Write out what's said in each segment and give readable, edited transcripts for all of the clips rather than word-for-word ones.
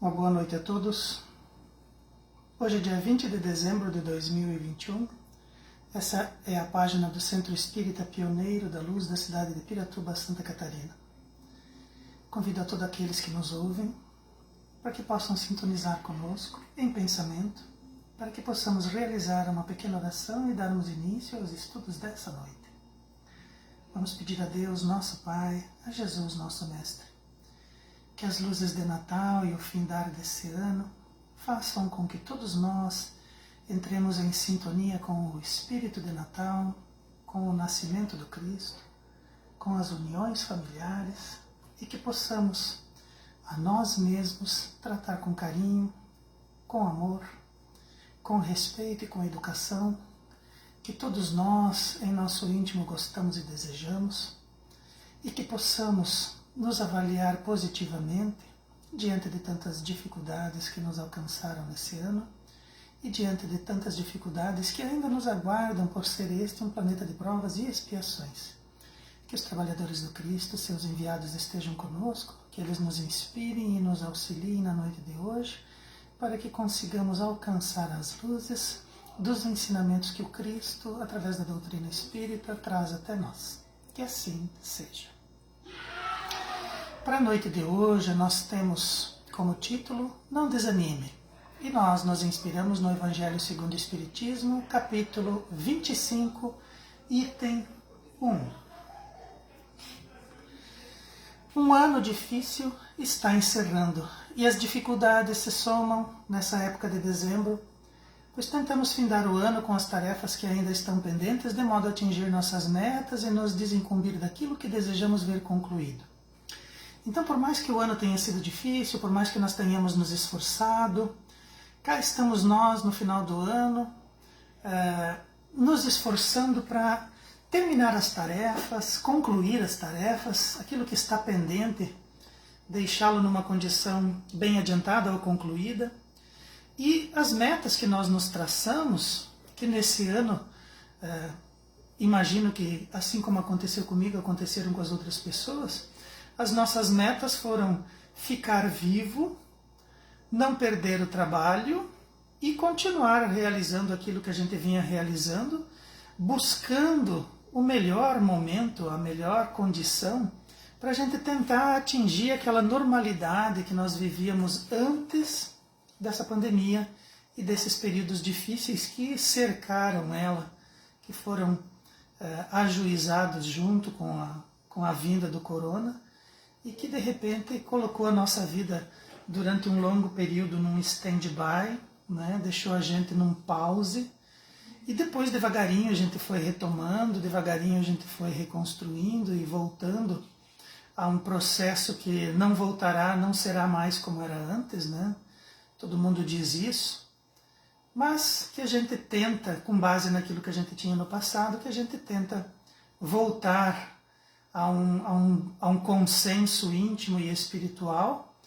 Uma boa noite a todos. Hoje é dia 20 de dezembro de 2021. Essa é a página do Centro Espírita Pioneiro da Luz da cidade de Piratuba, Santa Catarina. Convido a todos aqueles que nos ouvem para que possam sintonizar conosco em pensamento, para que possamos realizar uma pequena oração e darmos início aos estudos dessa noite. Vamos pedir a Deus, nosso Pai, a Jesus, nosso Mestre, que as luzes de Natal e o findar desse ano façam com que todos nós entremos em sintonia com o Espírito de Natal, com o nascimento do Cristo, com as uniões familiares e que possamos a nós mesmos tratar com carinho, com amor, com respeito e com educação, que todos nós em nosso íntimo gostamos e desejamos, e que possamos nos avaliar positivamente diante de tantas dificuldades que nos alcançaram nesse ano e diante de tantas dificuldades que ainda nos aguardam por ser este um planeta de provas e expiações. Que os trabalhadores do Cristo, seus enviados, estejam conosco, que eles nos inspirem e nos auxiliem na noite de hoje, para que consigamos alcançar as luzes dos ensinamentos que o Cristo, através da doutrina espírita, traz até nós. Que assim seja. Para a noite de hoje, nós temos como título Não Desanime. E nós nos inspiramos no Evangelho segundo o Espiritismo, capítulo 25, item 1. Um ano difícil está encerrando e as dificuldades se somam nessa época de dezembro, pois tentamos findar o ano com as tarefas que ainda estão pendentes, de modo a atingir nossas metas e nos desincumbir daquilo que desejamos ver concluído. Então, por mais que o ano tenha sido difícil, por mais que nós tenhamos nos esforçado, cá estamos nós no final do ano, nos esforçando para terminar as tarefas, concluir as tarefas, aquilo que está pendente, deixá-lo numa condição bem adiantada ou concluída. E as metas que nós nos traçamos, que nesse ano, imagino que assim como aconteceu comigo, aconteceram com as outras pessoas, as nossas metas foram ficar vivo, não perder o trabalho e continuar realizando aquilo que a gente vinha realizando, buscando o melhor momento, a melhor condição, para a gente tentar atingir aquela normalidade que nós vivíamos antes dessa pandemia e desses períodos difíceis que cercaram ela, que foram ajuizados junto com a vinda do corona, e que de repente colocou a nossa vida durante um longo período num stand-by, né? Deixou a gente num pause, e depois devagarinho a gente foi retomando, devagarinho a gente foi reconstruindo e voltando a um processo que não voltará, não será mais como era antes, né? Todo mundo diz isso, mas que a gente tenta, com base naquilo que a gente tinha no passado, que a gente tenta voltar a um consenso íntimo e espiritual,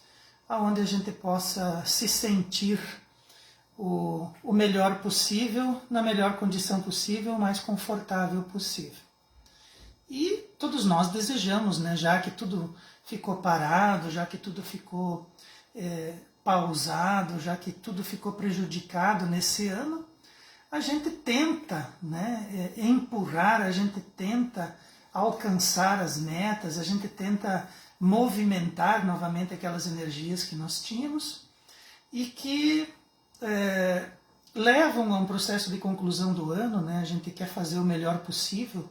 onde a gente possa se sentir o melhor possível, na melhor condição possível, o mais confortável possível. E todos nós desejamos, né, já que tudo ficou parado, já que tudo ficou pausado, já que tudo ficou prejudicado nesse ano, a gente tenta, né, empurrar, a gente tenta alcançar as metas, a gente tenta movimentar novamente aquelas energias que nós tínhamos e que levam a um processo de conclusão do ano, né? A gente quer fazer o melhor possível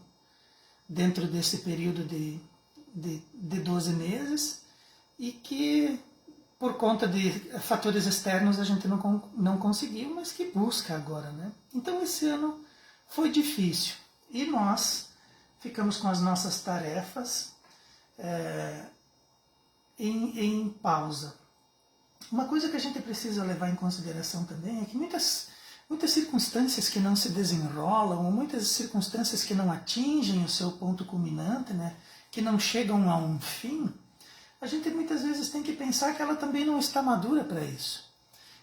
dentro desse período de 12 meses e que por conta de fatores externos a gente não conseguiu, mas que busca agora, né? Então esse ano foi difícil e nós ficamos com as nossas tarefas em pausa. Uma coisa que a gente precisa levar em consideração também é que muitas circunstâncias que não se desenrolam, ou muitas circunstâncias que não atingem o seu ponto culminante, né, que não chegam a um fim, a gente muitas vezes tem que pensar que ela também não está madura para isso.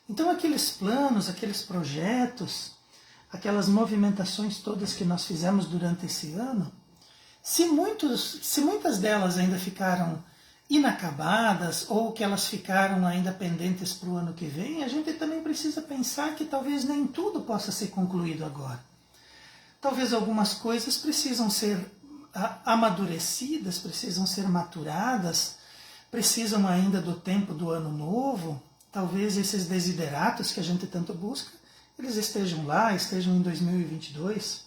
Então aqueles planos, aqueles projetos, aquelas movimentações todas que nós fizemos durante esse ano, se muitas delas ainda ficaram inacabadas ou que elas ficaram ainda pendentes para o ano que vem, a gente também precisa pensar que talvez nem tudo possa ser concluído agora. Talvez algumas coisas precisam ser amadurecidas, precisam ser maturadas, precisam ainda do tempo do ano novo. Talvez esses desideratos que a gente tanto busca, eles estejam lá, estejam em 2022.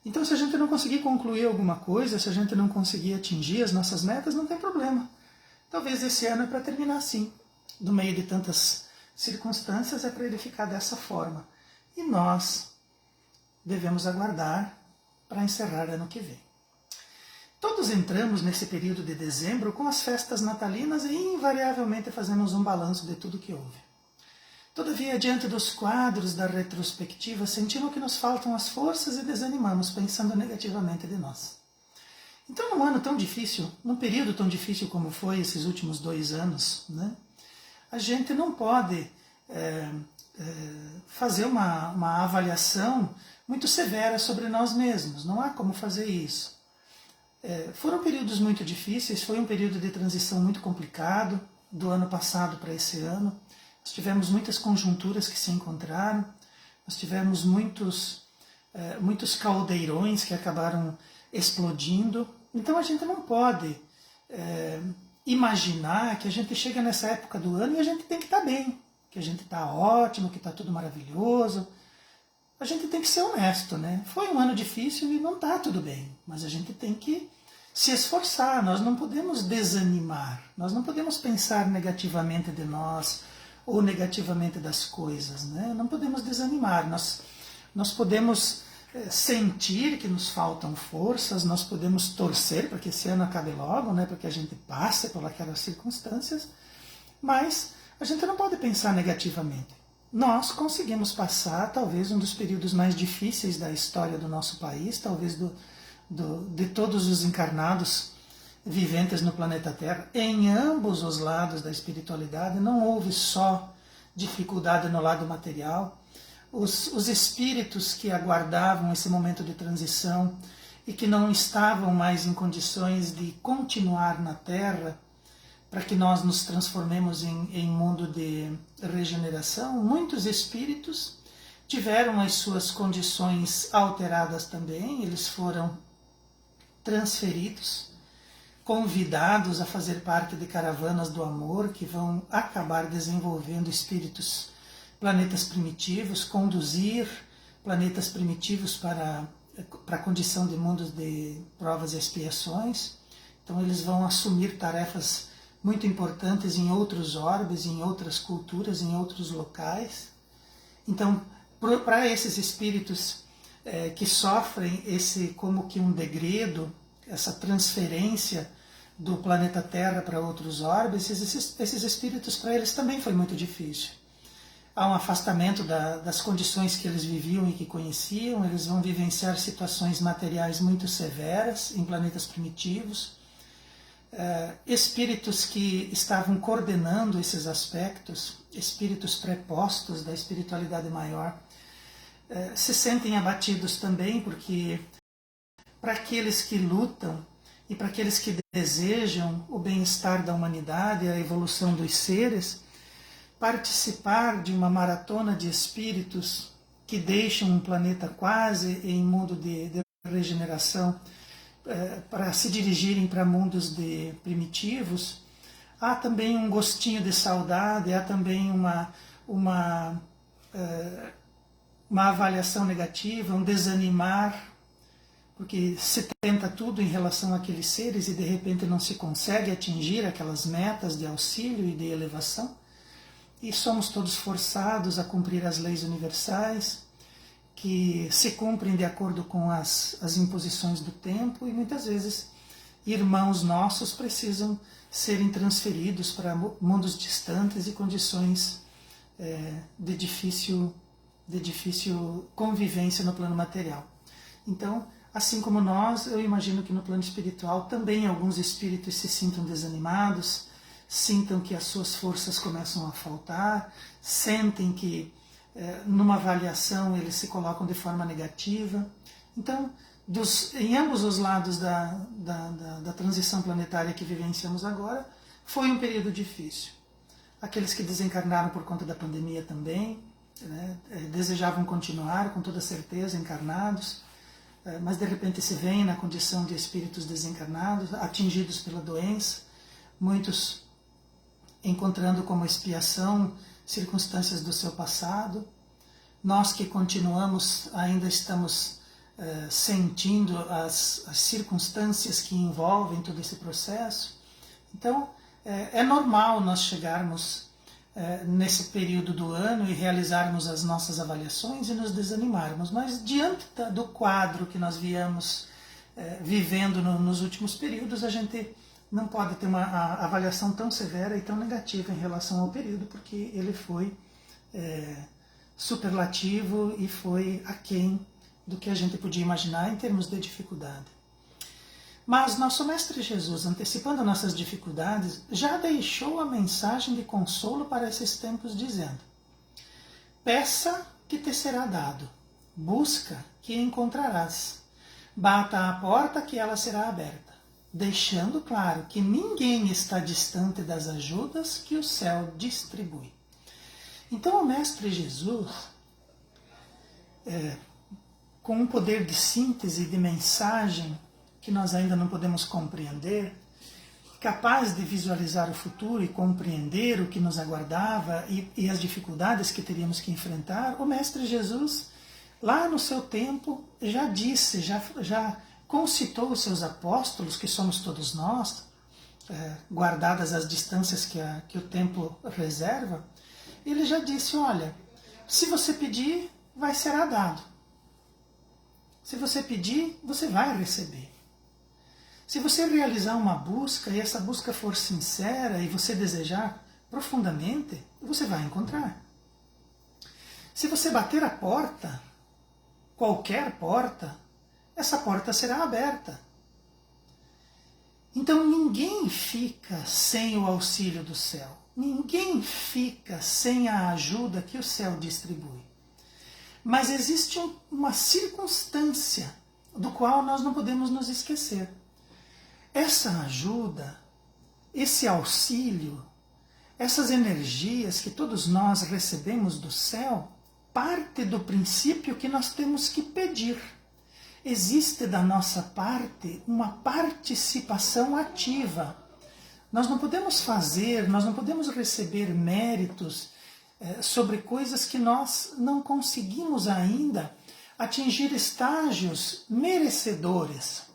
Então, se a gente não conseguir concluir alguma coisa, se a gente não conseguir atingir as nossas metas, não tem problema. Talvez esse ano é para terminar assim. No meio de tantas circunstâncias, é para ele ficar dessa forma. E nós devemos aguardar para encerrar ano que vem. Todos entramos nesse período de dezembro com as festas natalinas e invariavelmente fazemos um balanço de tudo que houve. Todavia, diante dos quadros da retrospectiva, sentimos que nos faltam as forças e desanimamos, pensando negativamente de nós. Então, num ano tão difícil, num período tão difícil como foi esses últimos 2 anos, né, a gente não pode fazer uma avaliação muito severa sobre nós mesmos. Não há como fazer isso. Foram períodos muito difíceis, foi um período de transição muito complicado, do ano passado para esse ano. Nós tivemos muitas conjunturas que se encontraram, nós tivemos muitos caldeirões que acabaram explodindo. Então a gente não pode imaginar que a gente chega nessa época do ano e a gente tem que estar bem, que a gente está ótimo, que está tudo maravilhoso. A gente tem que ser honesto, né? Foi um ano difícil e não está tudo bem, mas a gente tem que se esforçar, nós não podemos desanimar, nós não podemos pensar negativamente de nós ou negativamente das coisas, né? Não podemos desanimar, nós podemos sentir que nos faltam forças, nós podemos torcer para que esse ano acabe logo, né? Para que a gente passe por aquelas circunstâncias, mas a gente não pode pensar negativamente. Nós conseguimos passar talvez um dos períodos mais difíceis da história do nosso país, talvez de todos os encarnados viventes no planeta Terra. Em ambos os lados da espiritualidade não houve só dificuldade no lado material. Os espíritos que aguardavam esse momento de transição e que não estavam mais em condições de continuar na Terra, para que nós nos transformemos em mundo de regeneração, muitos espíritos tiveram as suas condições alteradas também, eles foram transferidos, convidados a fazer parte de caravanas do amor que vão acabar desenvolvendo espíritos, planetas primitivos, conduzir planetas primitivos para a condição de mundos de provas e expiações. Então eles vão assumir tarefas muito importantes em outros orbes, em outras culturas, em outros locais. Então, para esses espíritos que sofrem esse como que um degredo, essa transferência do planeta Terra para outros orbes, esses espíritos, para eles também foi muito difícil. Há um afastamento das condições que eles viviam e que conheciam, eles vão vivenciar situações materiais muito severas em planetas primitivos. Espíritos que estavam coordenando esses aspectos, espíritos prepostos da espiritualidade maior, se sentem abatidos também, porque para aqueles que lutam e para aqueles que desejam o bem-estar da humanidade, a evolução dos seres, participar de uma maratona de espíritos que deixam um planeta quase em mundo de regeneração, para se dirigirem para mundos primitivos, há também um gostinho de saudade, há também uma avaliação negativa, um desanimar, porque se tenta tudo em relação àqueles seres e de repente não se consegue atingir aquelas metas de auxílio e de elevação, e somos todos forçados a cumprir as leis universais, que se cumprem de acordo com as imposições do tempo, e muitas vezes irmãos nossos precisam serem transferidos para mundos distantes e condições de difícil convivência no plano material. Então, assim como nós, eu imagino que no plano espiritual também alguns espíritos se sintam desanimados, sintam que as suas forças começam a faltar, sentem que numa avaliação eles se colocam de forma negativa. Então, em ambos os lados da transição planetária que vivenciamos agora, Foi um período difícil. Aqueles que desencarnaram por conta da pandemia também, né, desejavam continuar com toda certeza encarnados, mas de repente se veem na condição de espíritos desencarnados, atingidos pela doença, muitos encontrando como expiação circunstâncias do seu passado. Nós que continuamos, ainda estamos sentindo as circunstâncias que envolvem todo esse processo. Então, é normal nós chegarmos nesse período do ano e realizarmos as nossas avaliações e nos desanimarmos, mas diante do quadro que nós viemos vivendo nos últimos períodos, a gente não pode ter uma avaliação tão severa e tão negativa em relação ao período, porque ele foi superlativo e foi aquém do que a gente podia imaginar em termos de dificuldade. Mas nosso Mestre Jesus, antecipando nossas dificuldades, já deixou a mensagem de consolo para esses tempos, dizendo: peça que te será dado, busca que encontrarás, bata à porta que ela será aberta, deixando claro que ninguém está distante das ajudas que o céu distribui. Então o Mestre Jesus, com um poder de síntese e de mensagem que nós ainda não podemos compreender, capaz de visualizar o futuro e compreender o que nos aguardava e as dificuldades que teríamos que enfrentar, o Mestre Jesus, lá no seu tempo, já disse, já concitou os seus apóstolos, que somos todos nós, guardadas as distâncias que o tempo reserva. Ele já disse: olha, se você pedir, vai ser dado. Se você pedir, você vai receber. Se você realizar uma busca e essa busca for sincera e você desejar profundamente, você vai encontrar. Se você bater a porta, qualquer porta, essa porta será aberta. Então ninguém fica sem o auxílio do céu. Ninguém fica sem a ajuda que o céu distribui. Mas existe uma circunstância do qual nós não podemos nos esquecer. Essa ajuda, esse auxílio, essas energias que todos nós recebemos do céu, parte do princípio que nós temos que pedir. Existe da nossa parte uma participação ativa. Nós não podemos nós não podemos receber méritos sobre coisas que nós não conseguimos ainda atingir estágios merecedores.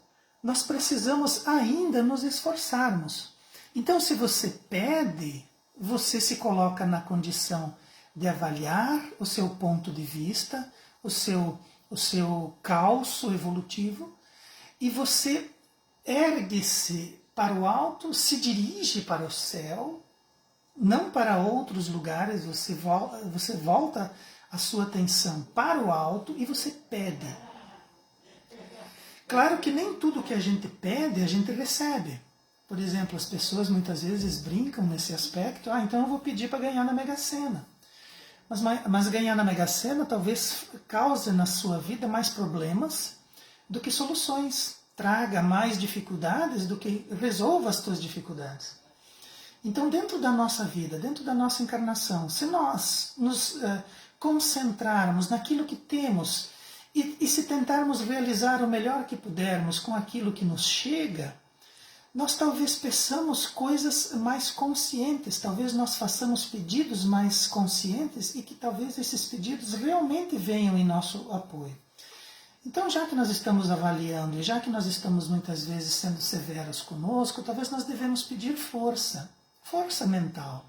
Nós precisamos ainda nos esforçarmos. Então, se você pede, você se coloca na condição de avaliar o seu ponto de vista, o seu calço evolutivo, e você ergue-se para o alto, se dirige para o céu, não para outros lugares, você volta a sua atenção para o alto e você pede. Claro que nem tudo que a gente pede, a gente recebe. Por exemplo, as pessoas muitas vezes brincam nesse aspecto: então eu vou pedir para ganhar na Mega Sena. Mas ganhar na Mega Sena talvez cause na sua vida mais problemas do que soluções. Traga mais dificuldades do que resolva as tuas dificuldades. Então, dentro da nossa vida, dentro da nossa encarnação, se nós nos concentrarmos naquilo que temos e se tentarmos realizar o melhor que pudermos com aquilo que nos chega, nós talvez peçamos coisas mais conscientes, talvez nós façamos pedidos mais conscientes e que talvez esses pedidos realmente venham em nosso apoio. Então, já que nós estamos avaliando e já que nós estamos muitas vezes sendo severos conosco, talvez nós devemos pedir força mental,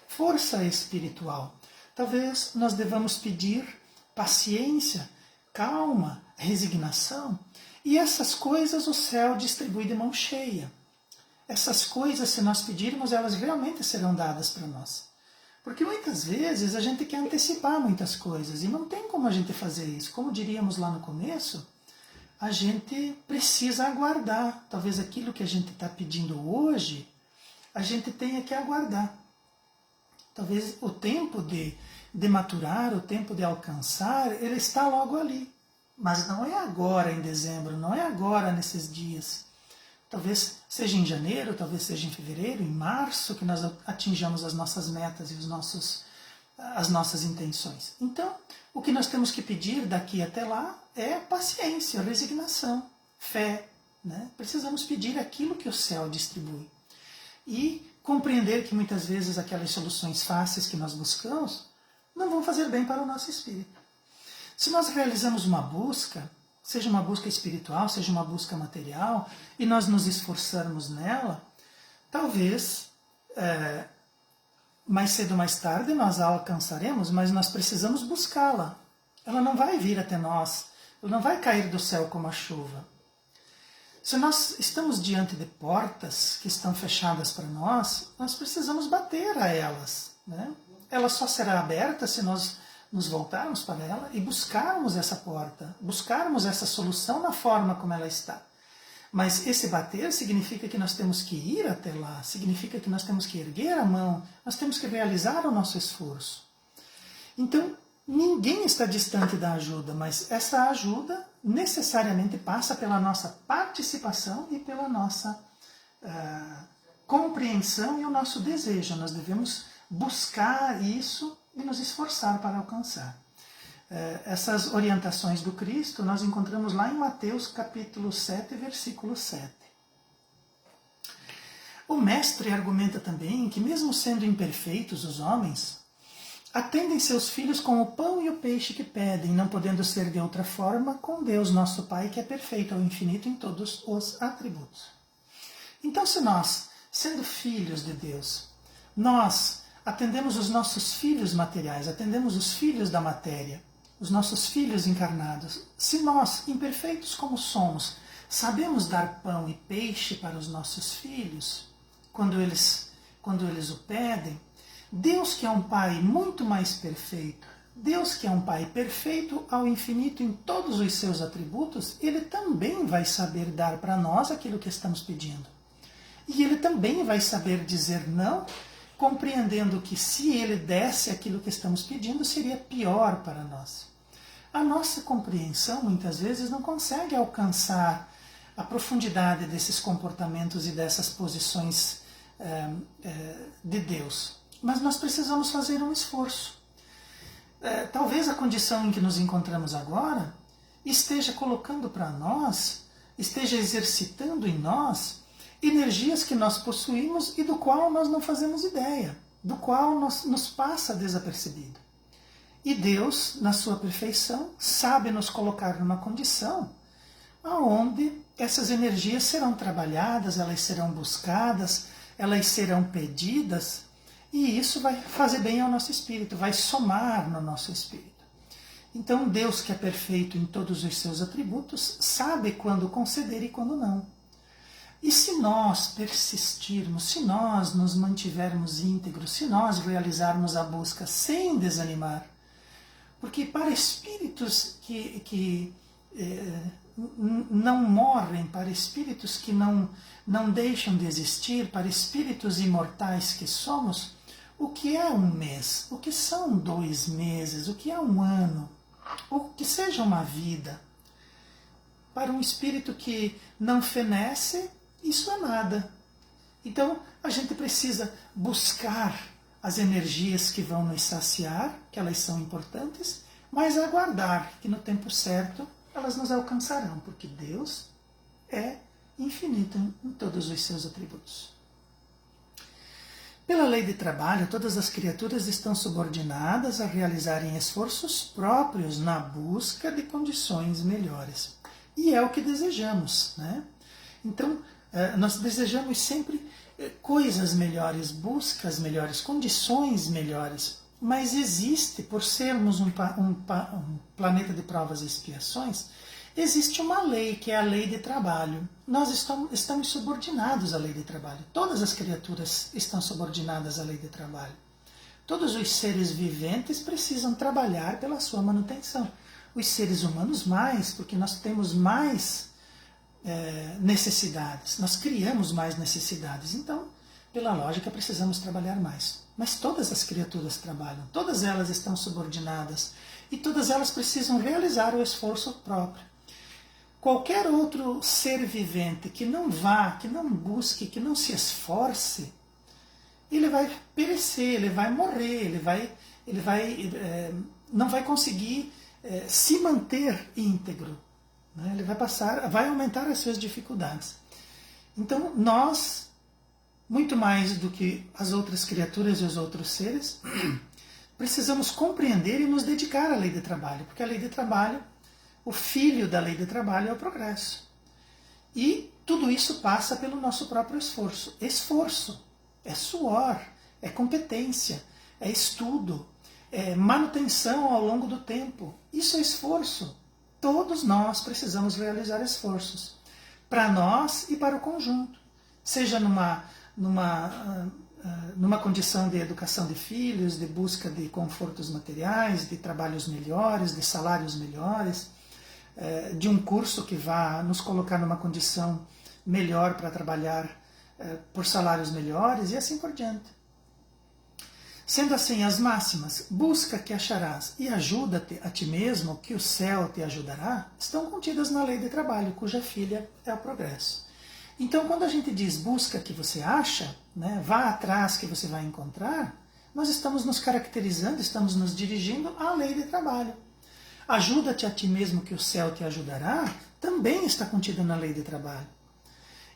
força espiritual. Talvez nós devamos pedir paciência, calma, resignação. E essas coisas o céu distribui de mão cheia. Essas coisas, se nós pedirmos, elas realmente serão dadas para nós. Porque muitas vezes a gente quer antecipar muitas coisas e não tem como a gente fazer isso. Como diríamos lá no começo, a gente precisa aguardar. Talvez aquilo que a gente está pedindo hoje, a gente tenha que aguardar. Talvez o tempo de maturar, o tempo de alcançar, ele está logo ali. Mas não é agora em dezembro, não é agora nesses dias. Talvez seja em janeiro, talvez seja em fevereiro, em março, que nós atinjamos as nossas metas e as nossas intenções. Então, o que nós temos que pedir daqui até lá é paciência, resignação, fé. Né? Precisamos pedir aquilo que o céu distribui. E compreender que muitas vezes aquelas soluções fáceis que nós buscamos não vão fazer bem para o nosso espírito. Se nós realizamos uma busca, seja uma busca espiritual, seja uma busca material, e nós nos esforçarmos nela, talvez mais cedo ou mais tarde nós a alcançaremos, mas nós precisamos buscá-la. Ela não vai vir até nós, ela não vai cair do céu como a chuva. Se nós estamos diante de portas que estão fechadas para nós precisamos bater a elas. Né? Ela só será aberta se nós nos voltarmos para ela e buscarmos essa porta, buscarmos essa solução na forma como ela está. Mas esse bater significa que nós temos que ir até lá, significa que nós temos que erguer a mão, nós temos que realizar o nosso esforço. Então, ninguém está distante da ajuda, mas essa ajuda necessariamente passa pela nossa participação e pela nossa compreensão e o nosso desejo. Nós devemos buscar isso e nos esforçar para alcançar. Essas orientações do Cristo nós encontramos lá em Mateus capítulo 7, versículo 7. O mestre argumenta também que mesmo sendo imperfeitos os homens, atendem seus filhos com o pão e o peixe que pedem, não podendo ser de outra forma com Deus nosso Pai, que é perfeito ao infinito em todos os atributos. Então, se nós, sendo filhos de Deus, nós atendemos os nossos filhos materiais, atendemos os filhos da matéria, os nossos filhos encarnados, se nós, imperfeitos como somos, sabemos dar pão e peixe para os nossos filhos, quando eles o pedem, Deus, que é um Pai muito mais perfeito, Deus, que é um Pai perfeito ao infinito em todos os seus atributos, Ele também vai saber dar para nós aquilo que estamos pedindo. E Ele também vai saber dizer não, compreendendo que se Ele desse aquilo que estamos pedindo, seria pior para nós. A nossa compreensão, muitas vezes, não consegue alcançar a profundidade desses comportamentos e dessas posições de Deus. Mas nós precisamos fazer um esforço. Talvez a condição em que nos encontramos agora esteja colocando para nós, esteja exercitando em nós energias que nós possuímos e do qual nós não fazemos ideia, do qual nos passa desapercebido. E Deus, na sua perfeição, sabe nos colocar numa condição onde essas energias serão trabalhadas, elas serão buscadas, elas serão pedidas, e isso vai fazer bem ao nosso espírito, vai somar no nosso espírito. Então Deus, que é perfeito em todos os seus atributos, sabe quando conceder e quando não. E se nós persistirmos, se nós nos mantivermos íntegros, se nós realizarmos a busca sem desanimar, porque para espíritos que não morrem, para espíritos que não deixam de existir, para espíritos imortais que somos, o que é um mês? O que são 2 meses? O que é um ano? O que seja uma vida? Para um espírito que não fenece, isso é nada. Então, a gente precisa buscar as energias que vão nos saciar, que elas são importantes, mas aguardar que no tempo certo elas nos alcançarão, porque Deus é infinito em todos os seus atributos. Pela lei de trabalho, todas as criaturas estão subordinadas a realizarem esforços próprios na busca de condições melhores. E é o que desejamos, né? Então, nós desejamos sempre coisas melhores, buscas melhores, condições melhores, mas existe, por sermos um planeta de provas e expiações, existe uma lei, que é a lei de trabalho. Nós estamos subordinados à lei de trabalho. Todas as criaturas estão subordinadas à lei de trabalho. Todos os seres viventes precisam trabalhar pela sua manutenção. Os seres humanos mais, porque nós temos mais necessidades, nós criamos mais necessidades, então, pela lógica, precisamos trabalhar mais. Mas todas as criaturas trabalham, todas elas estão subordinadas e todas elas precisam realizar o esforço próprio. Qualquer outro ser vivente que não vá, que não busque, que não se esforce, ele vai perecer, ele vai morrer, não vai conseguir se manter íntegro, né? Ele vai aumentar as suas dificuldades. Então nós, muito mais do que as outras criaturas e os outros seres, precisamos compreender e nos dedicar à lei de trabalho, porque a lei de trabalho, o filho da lei de trabalho é o progresso. E tudo isso passa pelo nosso próprio esforço. Esforço é suor, é competência, é estudo, é manutenção ao longo do tempo. Isso é esforço. Todos nós precisamos realizar esforços, para nós e para o conjunto. Seja numa condição de educação de filhos, de busca de confortos materiais, de trabalhos melhores, de salários melhores, de um curso que vá nos colocar numa condição melhor para trabalhar por salários melhores e assim por diante. Sendo assim, as máximas, busca que acharás e ajuda-te a ti mesmo, que o céu te ajudará, estão contidas na lei de trabalho, cuja filha é o progresso. Então, quando a gente diz busca que você acha, né, vá atrás que você vai encontrar, nós estamos nos caracterizando, estamos nos dirigindo à lei de trabalho. Ajuda-te a ti mesmo que o céu te ajudará, também está contida na lei de trabalho.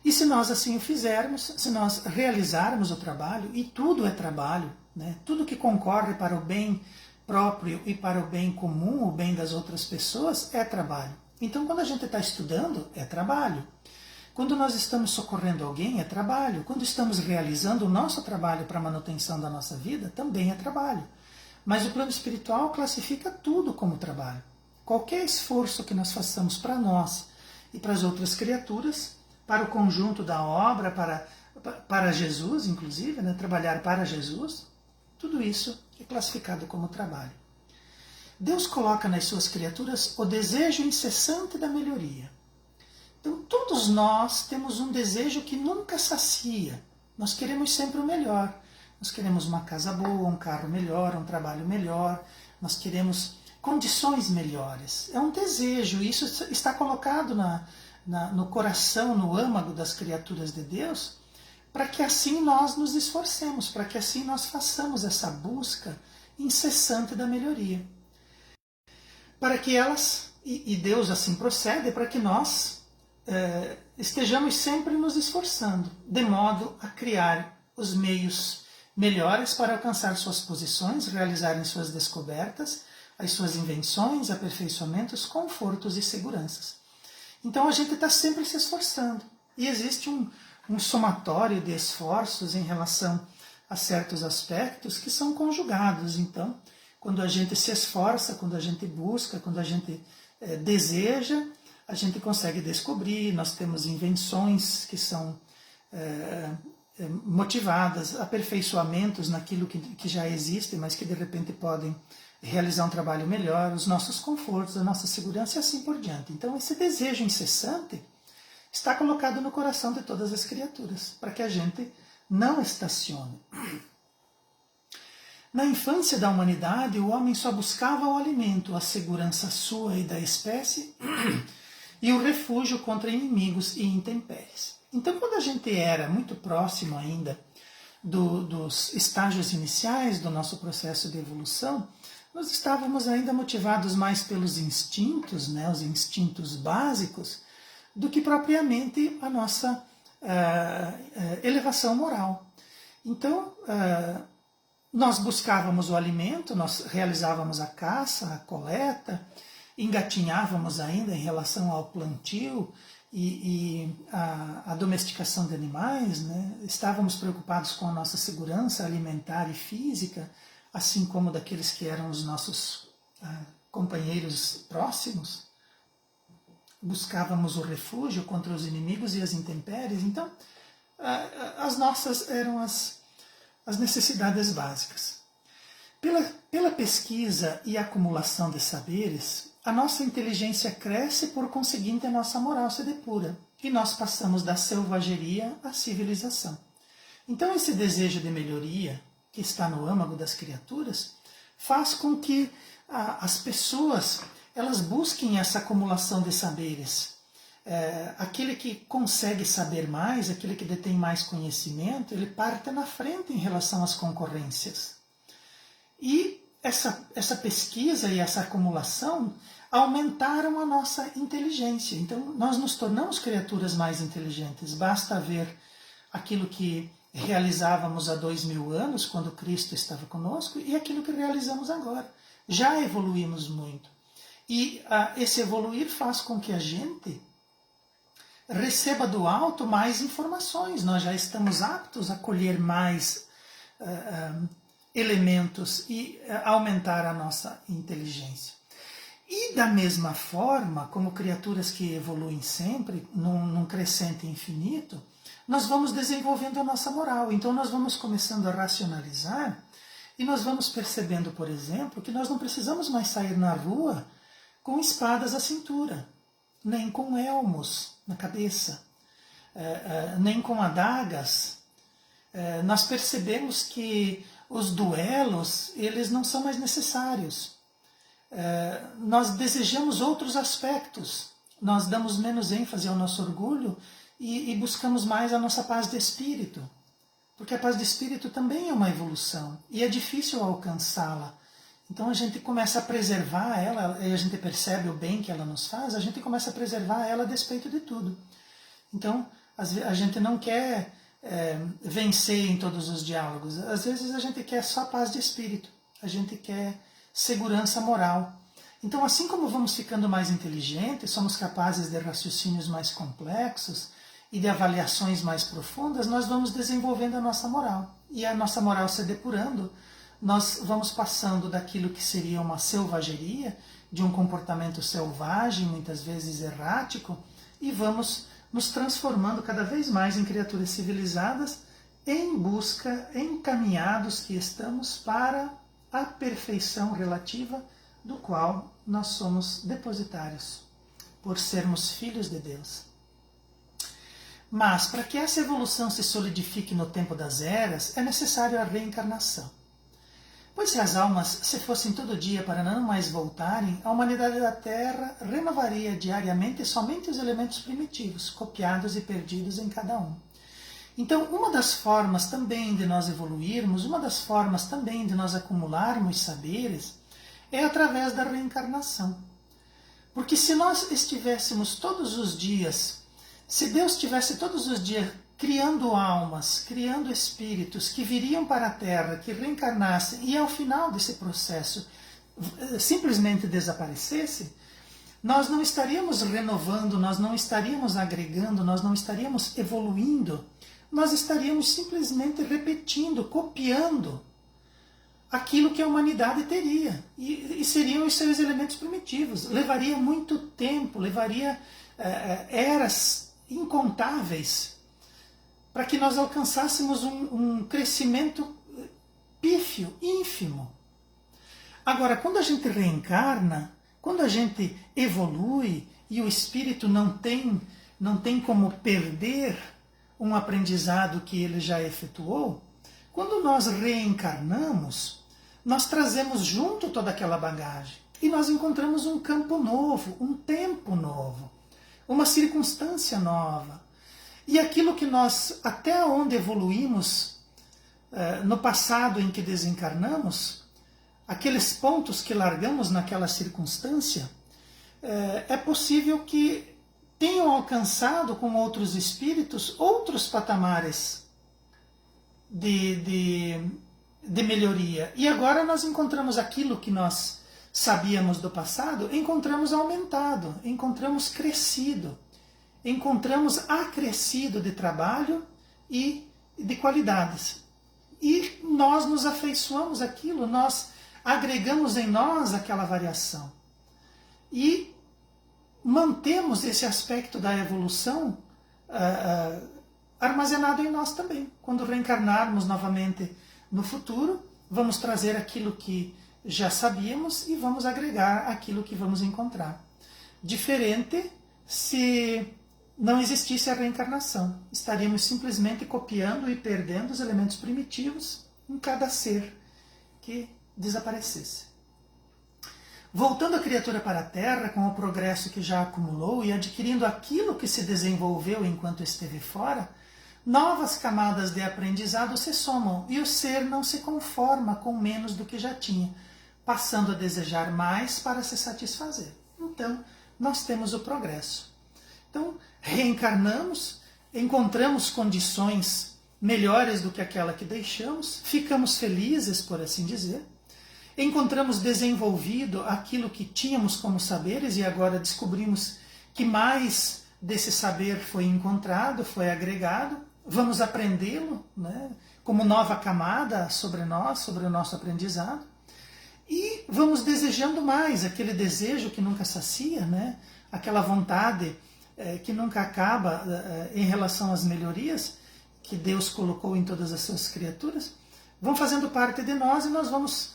E se nós assim o fizermos, se nós realizarmos o trabalho, e tudo é trabalho, né, tudo que concorre para o bem próprio e para o bem comum, o bem das outras pessoas, é trabalho. Então, quando a gente está estudando, é trabalho. Quando nós estamos socorrendo alguém, é trabalho. Quando estamos realizando o nosso trabalho para a manutenção da nossa vida, também é trabalho. Mas o plano espiritual classifica tudo como trabalho. Qualquer esforço que nós façamos para nós e para as outras criaturas, para o conjunto da obra, para Jesus, inclusive, né, trabalhar para Jesus, tudo isso é classificado como trabalho. Deus coloca nas suas criaturas o desejo incessante da melhoria. Então, todos nós temos um desejo que nunca sacia. Nós queremos sempre o melhor. Nós queremos uma casa boa, um carro melhor, um trabalho melhor. Nós queremos condições melhores. É um desejo, e isso está colocado no coração, no âmago das criaturas de Deus, para que assim nós nos esforcemos, para que assim nós façamos essa busca incessante da melhoria. Para que elas, e Deus assim procede, para que nós estejamos sempre nos esforçando, de modo a criar os meios melhores para alcançar suas posições, realizarem suas descobertas, as suas invenções, aperfeiçoamentos, confortos e seguranças. Então a gente está sempre se esforçando. E existe um somatório de esforços em relação a certos aspectos que são conjugados. Então, quando a gente se esforça, quando a gente busca, quando a gente deseja, a gente consegue descobrir. Nós temos invenções que são motivadas, aperfeiçoamentos naquilo que já existe, mas que de repente podem realizar um trabalho melhor, os nossos confortos, a nossa segurança e assim por diante. Então esse desejo incessante está colocado no coração de todas as criaturas, para que a gente não estacione. Na infância da humanidade, o homem só buscava o alimento, a segurança sua e da espécie, e o refúgio contra inimigos e intempéries. Então, quando a gente era muito próximo ainda dos estágios iniciais do nosso processo de evolução, nós estávamos ainda motivados mais pelos instintos, né, os instintos básicos, do que propriamente a nossa elevação moral. Então, nós buscávamos o alimento, nós realizávamos a caça, a coleta, engatinhávamos ainda em relação ao plantio e a domesticação de animais, né? Estávamos preocupados com a nossa segurança alimentar e física, assim como daqueles que eram os nossos companheiros próximos. Buscávamos o refúgio contra os inimigos e as intempéries. Então, as nossas eram as necessidades básicas. Pela pesquisa e acumulação de saberes, a nossa inteligência cresce, por conseguinte a nossa moral se depura, e nós passamos da selvageria à civilização. Então esse desejo de melhoria, que está no âmago das criaturas, faz com que as pessoas elas busquem essa acumulação de saberes, aquele que consegue saber mais, aquele que detém mais conhecimento, ele parte na frente em relação às concorrências. E essa pesquisa e essa acumulação aumentaram a nossa inteligência. Então, nós nos tornamos criaturas mais inteligentes. Basta ver aquilo que realizávamos há 2000 anos, quando Cristo estava conosco, e aquilo que realizamos agora. Já evoluímos muito. E esse evoluir faz com que a gente receba do alto mais informações. Nós já estamos aptos a colher mais elementos e aumentar a nossa inteligência. E da mesma forma, como criaturas que evoluem sempre, num crescente infinito, nós vamos desenvolvendo a nossa moral. Então nós vamos começando a racionalizar e nós vamos percebendo, por exemplo, que nós não precisamos mais sair na rua com espadas à cintura, nem com elmos na cabeça, nem com adagas. Nós percebemos que os duelos, eles não são mais necessários. Nós desejamos outros aspectos, nós damos menos ênfase ao nosso orgulho e buscamos mais a nossa paz de espírito, porque a paz de espírito também é uma evolução e é difícil alcançá-la. Então a gente começa a preservar ela, e a gente percebe o bem que ela nos faz, a gente começa a preservar ela a despeito de tudo. Então a gente não quer vencer em todos os diálogos, às vezes a gente quer só paz de espírito, a gente quer segurança moral. Então, assim como vamos ficando mais inteligentes, somos capazes de raciocínios mais complexos e de avaliações mais profundas, nós vamos desenvolvendo a nossa moral. E a nossa moral se depurando, nós vamos passando daquilo que seria uma selvageria, de um comportamento selvagem, muitas vezes errático, e vamos nos transformando cada vez mais em criaturas civilizadas, em busca, encaminhados que estamos para a perfeição relativa do qual nós somos depositários, por sermos filhos de Deus. Mas, para que essa evolução se solidifique no tempo das eras, é necessário a reencarnação. Pois se as almas se fossem todo dia para não mais voltarem, a humanidade da Terra renovaria diariamente somente os elementos primitivos, copiados e perdidos em cada um. Então, uma das formas também de nós evoluirmos, uma das formas também de nós acumularmos saberes, é através da reencarnação. Porque se nós estivéssemos todos os dias, se Deus estivesse todos os dias criando almas, criando espíritos que viriam para a Terra, que reencarnassem, e ao final desse processo simplesmente desaparecesse, nós não estaríamos renovando, nós não estaríamos agregando, nós não estaríamos evoluindo, nós estaríamos simplesmente repetindo, copiando aquilo que a humanidade teria. E seriam os seus elementos primitivos. Levaria muito tempo, levaria eras incontáveis para que nós alcançássemos um crescimento pífio, ínfimo. Agora, quando a gente reencarna, quando a gente evolui e o espírito não tem como perder um aprendizado que ele já efetuou, quando nós reencarnamos, nós trazemos junto toda aquela bagagem e nós encontramos um campo novo, um tempo novo, uma circunstância nova. E aquilo que nós, até onde evoluímos no passado em que desencarnamos, aqueles pontos que largamos naquela circunstância, é possível que tenham alcançado com outros espíritos outros patamares de melhoria. E agora nós encontramos aquilo que nós sabíamos do passado, encontramos aumentado, encontramos crescido, encontramos acrescido de trabalho e de qualidades. E nós nos afeiçoamos àquilo, nós agregamos em nós aquela variação. E mantemos esse aspecto da evolução armazenado em nós também. Quando reencarnarmos novamente no futuro, vamos trazer aquilo que já sabíamos e vamos agregar aquilo que vamos encontrar. Diferente se não existisse a reencarnação. Estaríamos simplesmente copiando e perdendo os elementos primitivos em cada ser que desaparecesse. voltando a criatura para a Terra com o progresso que já acumulou e adquirindo aquilo que se desenvolveu enquanto esteve fora, novas camadas de aprendizado se somam e o ser não se conforma com menos do que já tinha, passando a desejar mais para se satisfazer. Então, nós temos o progresso. Então, reencarnamos, encontramos condições melhores do que aquela que deixamos, ficamos felizes, por assim dizer, encontramos desenvolvido aquilo que tínhamos como saberes e agora descobrimos que mais desse saber foi encontrado, foi agregado, vamos aprendê-lo, né, como nova camada sobre nós, sobre o nosso aprendizado, e vamos desejando mais, aquele desejo que nunca sacia, né, aquela vontade que nunca acaba em relação às melhorias que Deus colocou em todas as suas criaturas, vão fazendo parte de nós e nós vamos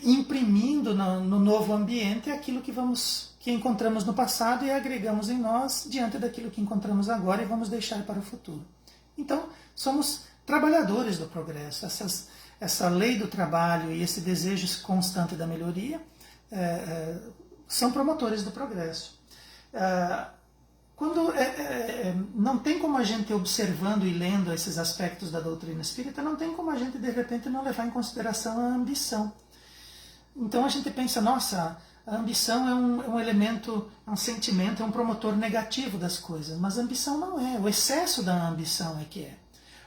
imprimindo no novo ambiente aquilo que encontramos no passado e agregamos em nós diante daquilo que encontramos agora e vamos deixar para o futuro. Então, somos trabalhadores do progresso. Essa lei do trabalho e esse desejo constante da melhoria são promotores do progresso. Quando não tem como a gente, observando e lendo esses aspectos da doutrina espírita, não tem como a gente, de repente, não levar em consideração a ambição. Então a gente pensa, nossa, a ambição é um elemento, é um sentimento, é um promotor negativo das coisas, mas a ambição não é, o excesso da ambição é que é.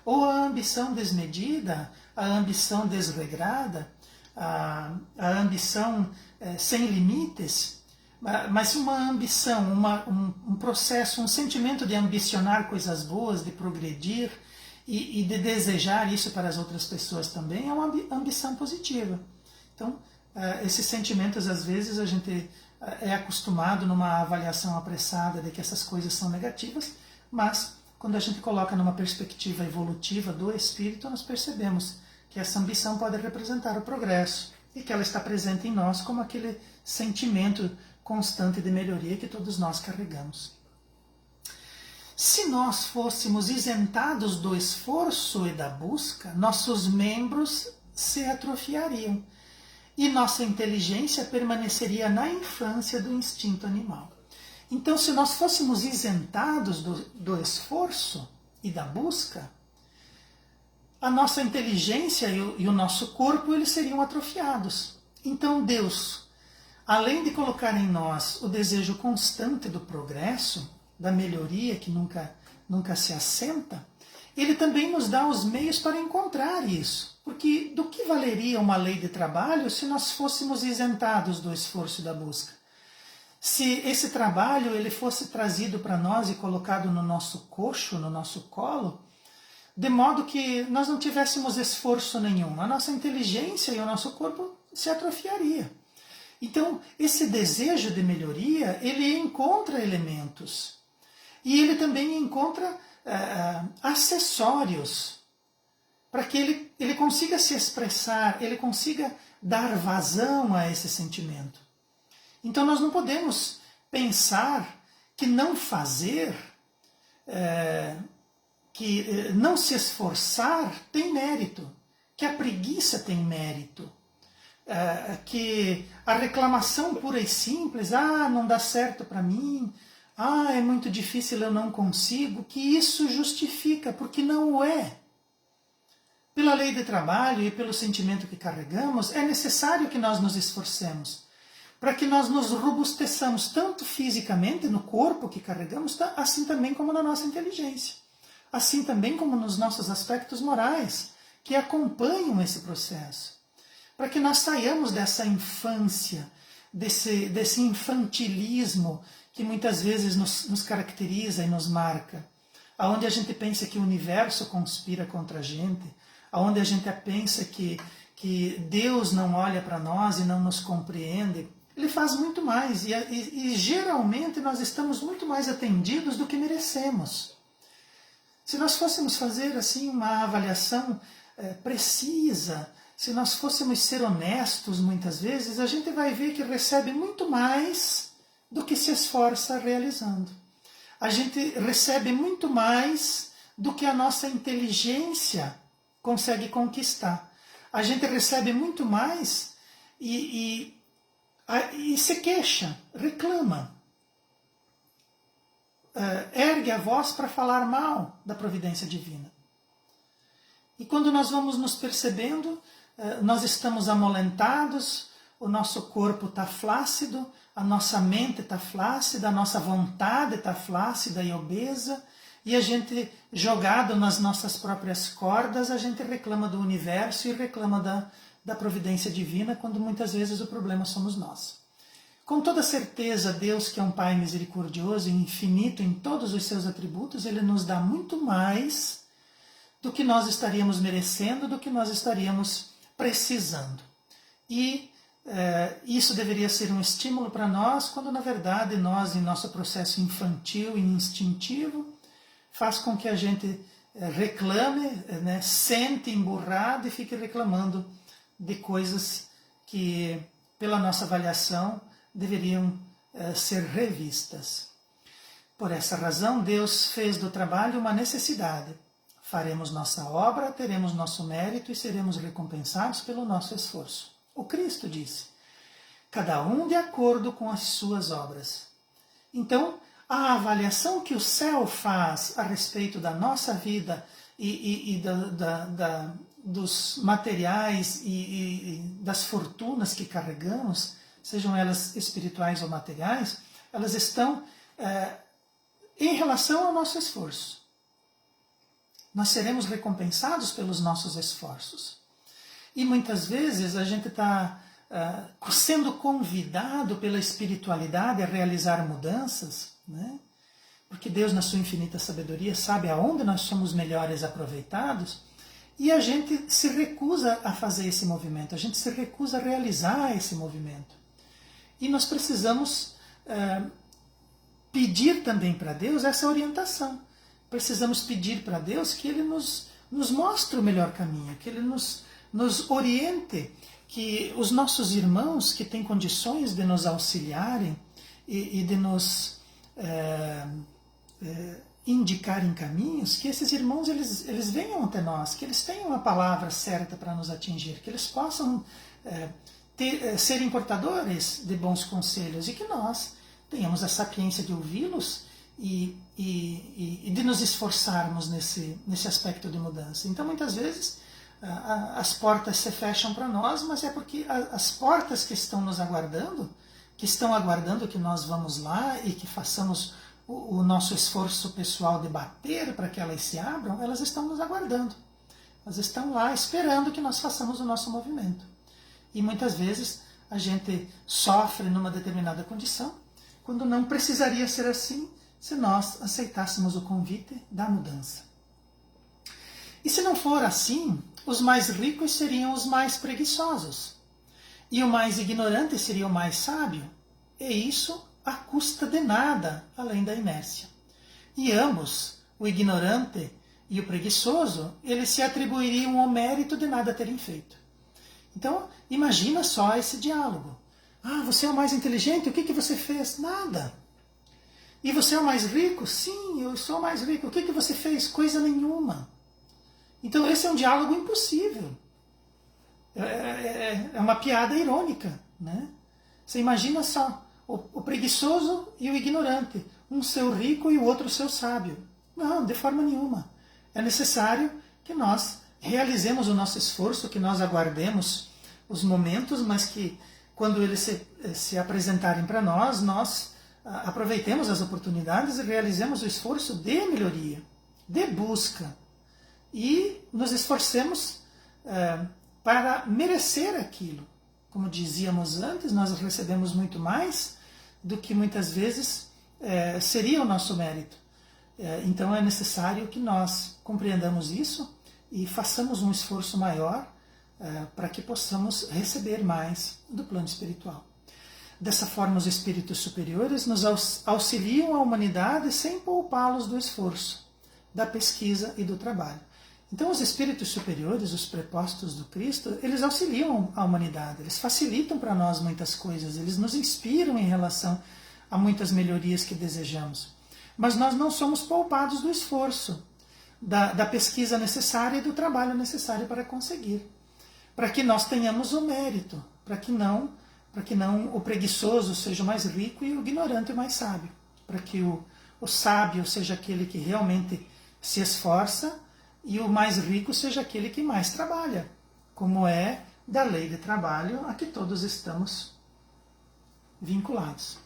Ou a ambição desmedida, a ambição desregrada, a ambição sem limites, mas uma ambição, um processo, um sentimento de ambicionar coisas boas, de progredir e de desejar isso para as outras pessoas também, é uma ambição positiva. Então, esses sentimentos, às vezes, a gente é acostumado numa avaliação apressada de que essas coisas são negativas, mas quando a gente coloca numa perspectiva evolutiva do espírito, nós percebemos que essa ambição pode representar o progresso e que ela está presente em nós como aquele sentimento constante de melhoria que todos nós carregamos. Se nós fôssemos isentados do esforço e da busca, nossos membros se atrofiariam e nossa inteligência permaneceria na infância do instinto animal. Então, se nós fôssemos isentados do esforço e da busca, a nossa inteligência e o nosso corpo eles seriam atrofiados. Então, Deus, além de colocar em nós o desejo constante do progresso, da melhoria que nunca se assenta, Ele também nos dá os meios para encontrar isso. Porque do que valeria uma lei de trabalho se nós fôssemos isentados do esforço e da busca? Se esse trabalho ele fosse trazido para nós e colocado no nosso coxo, no nosso colo, de modo que nós não tivéssemos esforço nenhum, a nossa inteligência e o nosso corpo se atrofiaria. Então, esse desejo de melhoria, ele encontra elementos. E ele também encontra acessórios para que ele consiga se expressar, ele consiga dar vazão a esse sentimento. Então nós não podemos pensar que não fazer, que não se esforçar tem mérito, que a preguiça tem mérito, que a reclamação pura e simples, não dá certo para mim, é muito difícil, eu não consigo, que isso justifica, porque não o é. Pela lei de trabalho e pelo sentimento que carregamos, é necessário que nós nos esforcemos, para que nós nos robusteçamos tanto fisicamente, no corpo que carregamos, assim também como na nossa inteligência, assim também como nos nossos aspectos morais, que acompanham esse processo, para que nós saiamos dessa infância, desse infantilismo que muitas vezes nos caracteriza e nos marca, aonde a gente pensa que o universo conspira contra a gente, aonde a gente pensa que Deus não olha para nós e não nos compreende. Ele faz muito mais e geralmente nós estamos muito mais atendidos do que merecemos. Se nós fôssemos fazer assim uma avaliação precisa, se nós fôssemos ser honestos muitas vezes, a gente vai ver que recebe muito mais do que se esforça realizando. A gente recebe muito mais do que a nossa inteligência consegue conquistar. A gente recebe muito mais e E se queixa, reclama, ergue a voz para falar mal da providência divina. E quando nós vamos nos percebendo, nós estamos amolentados, o nosso corpo está flácido, a nossa mente está flácida, a nossa vontade está flácida e obesa, e a gente, jogado nas nossas próprias cordas, a gente reclama do universo e reclama da providência divina, quando muitas vezes o problema somos nós. Com toda certeza, Deus, que é um Pai misericordioso e infinito em todos os seus atributos, Ele nos dá muito mais do que nós estaríamos merecendo, do que nós estaríamos precisando. E isso deveria ser um estímulo para nós, quando na verdade nós, em nosso processo infantil e instintivo, faz com que a gente reclame, sente emburrado e fique reclamando de coisas que, pela nossa avaliação, deveriam ser revistas. Por essa razão, Deus fez do trabalho uma necessidade. Faremos nossa obra, teremos nosso mérito e seremos recompensados pelo nosso esforço. O Cristo disse, cada um de acordo com as suas obras. Então, a avaliação que o céu faz a respeito da nossa vida e dos materiais e das fortunas que carregamos, sejam elas espirituais ou materiais, elas estão em relação ao nosso esforço. Nós seremos recompensados pelos nossos esforços. E muitas vezes a gente está sendo convidado pela espiritualidade a realizar mudanças, né? Porque Deus, na sua infinita sabedoria, sabe aonde nós somos melhores aproveitados, e a gente se recusa a fazer esse movimento, a gente se recusa a realizar esse movimento. E nós precisamos pedir também para Deus essa orientação. Precisamos pedir para Deus que Ele nos mostre o melhor caminho, que Ele nos oriente, que os nossos irmãos que têm condições de nos auxiliarem e de nos indicarem caminhos, que esses irmãos eles venham até nós, que eles tenham a palavra certa para nos atingir, que eles possam serem portadores de bons conselhos e que nós tenhamos a sapiência de ouvi-los e de nos esforçarmos nesse aspecto de mudança. Então, muitas vezes, as portas se fecham para nós, mas é porque as portas que estão nos aguardando, que estão aguardando que nós vamos lá e que façamos o nosso esforço pessoal de bater para que elas se abram, elas estão nos aguardando. Elas estão lá esperando que nós façamos o nosso movimento. E muitas vezes a gente sofre numa determinada condição, quando não precisaria ser assim, se nós aceitássemos o convite da mudança. E se não for assim, os mais ricos seriam os mais preguiçosos, e o mais ignorante seria o mais sábio, e isso à custa de nada, além da inércia. E ambos, o ignorante e o preguiçoso, eles se atribuiriam o mérito de nada terem feito. Então, imagina só esse diálogo. Ah, você é o mais inteligente, o que você fez? Nada. E você é o mais rico? Sim, eu sou o mais rico. O que você fez? Coisa nenhuma. Então esse é um diálogo impossível. É uma piada irônica, né? Você imagina só, o preguiçoso e o ignorante. Um ser rico e o outro ser sábio. Não, de forma nenhuma. É necessário que nós realizemos o nosso esforço, que nós aguardemos os momentos, mas que quando eles se apresentarem para nós, nós aproveitemos as oportunidades e realizemos o esforço de melhoria, de busca, e nos esforcemos para merecer aquilo. Como dizíamos antes, nós recebemos muito mais do que muitas vezes seria o nosso mérito. Então é necessário que nós compreendamos isso e façamos um esforço maior para que possamos receber mais do plano espiritual. Dessa forma, os espíritos superiores nos auxiliam a humanidade sem poupá-los do esforço, da pesquisa e do trabalho. Então, os espíritos superiores, os prepostos do Cristo, eles auxiliam a humanidade, eles facilitam para nós muitas coisas, eles nos inspiram em relação a muitas melhorias que desejamos. Mas nós não somos poupados do esforço, da pesquisa necessária e do trabalho necessário para conseguir, para que nós tenhamos o mérito, para que não para que não o preguiçoso seja o mais rico e o ignorante o mais sábio, para que o sábio seja aquele que realmente se esforça e o mais rico seja aquele que mais trabalha, como é da lei de trabalho a que todos estamos vinculados.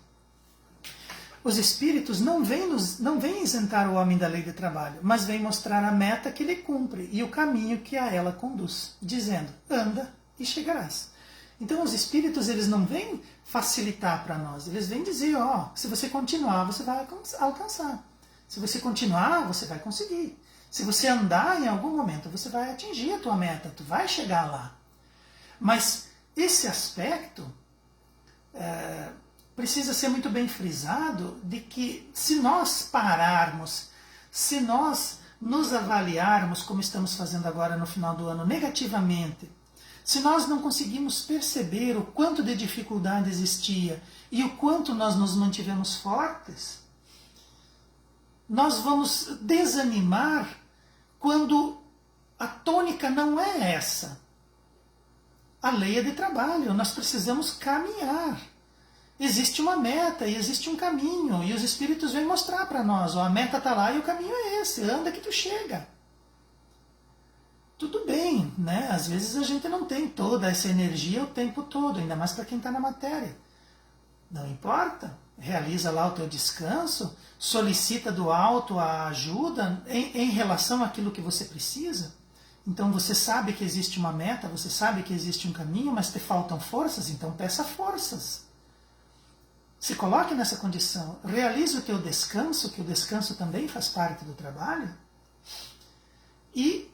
Os espíritos não vêm isentar o homem da lei de trabalho, mas vêm mostrar a meta que ele cumpre e o caminho que a ela conduz, dizendo, anda e chegarás. Então os espíritos, eles não vêm facilitar para nós, eles vêm dizer, ó, se você continuar, você vai alcançar. Se você continuar, você vai conseguir. Se você andar em algum momento, você vai atingir a tua meta, tu vai chegar lá. Mas esse aspecto precisa ser muito bem frisado de que se nós pararmos, se nós nos avaliarmos como estamos fazendo agora no final do ano negativamente, se nós não conseguimos perceber o quanto de dificuldade existia e o quanto nós nos mantivemos fortes, nós vamos desanimar quando a tônica não é essa. A lei é de trabalho, nós precisamos caminhar. Existe uma meta e existe um caminho, e os espíritos vêm mostrar para nós, ó, a meta está lá e o caminho é esse, anda que tu chega. Tudo bem, né? Às vezes a gente não tem toda essa energia o tempo todo, ainda mais para quem está na matéria. Não importa, realiza lá o teu descanso, solicita do alto a ajuda em relação àquilo que você precisa. Então você sabe que existe uma meta, você sabe que existe um caminho, mas te faltam forças, então peça forças. Se coloque nessa condição, realize o teu descanso, que o descanso também faz parte do trabalho, e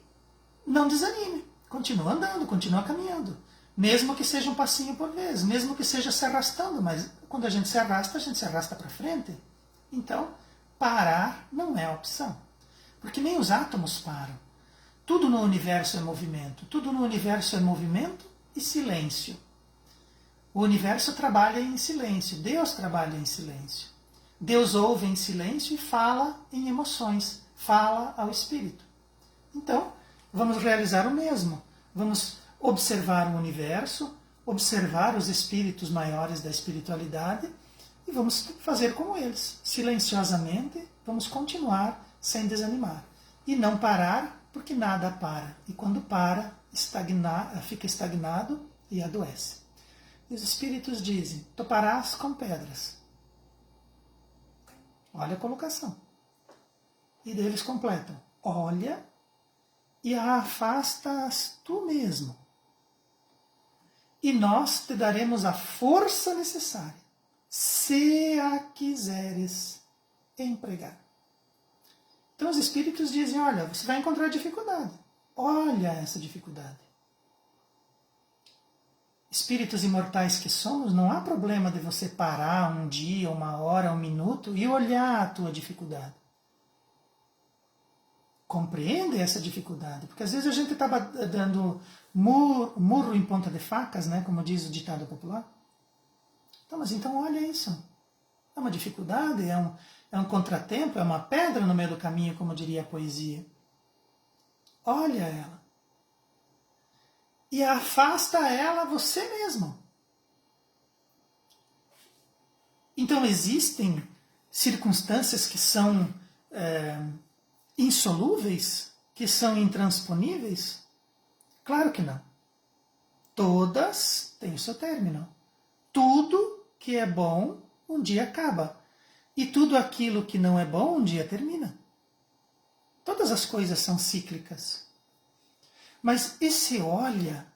não desanime, continua andando, continua caminhando, mesmo que seja um passinho por vez, mesmo que seja se arrastando, mas quando a gente se arrasta para frente. Então, parar não é opção, porque nem os átomos param. Tudo no universo é movimento, tudo no universo é movimento e silêncio. O universo trabalha em silêncio, Deus trabalha em silêncio. Deus ouve em silêncio e fala em emoções, fala ao espírito. Então, vamos realizar o mesmo. Vamos observar o universo, observar os espíritos maiores da espiritualidade e vamos fazer como eles. Silenciosamente, vamos continuar sem desanimar. E não parar, porque nada para. E quando para, fica estagnado e adoece. E os espíritos dizem, toparás com pedras. Olha a colocação. E deles completam, olha e a afastas tu mesmo. E nós te daremos a força necessária, se a quiseres empregar. Então os espíritos dizem, olha, você vai encontrar dificuldade. Olha essa dificuldade. Espíritos imortais que somos, não há problema de você parar um dia, uma hora, um minuto e olhar a tua dificuldade. Compreende essa dificuldade, porque às vezes a gente está dando murro em ponta de facas, né, como diz o ditado popular. Então, mas então olha isso. É uma dificuldade, é um contratempo, é uma pedra no meio do caminho, como diria a poesia. Olha ela. E afasta ela você mesmo. Então existem circunstâncias que são insolúveis, que são intransponíveis? Claro que não. Todas têm o seu término. Tudo que é bom um dia acaba. E tudo aquilo que não é bom um dia termina. Todas as coisas são cíclicas. Mas esse olha,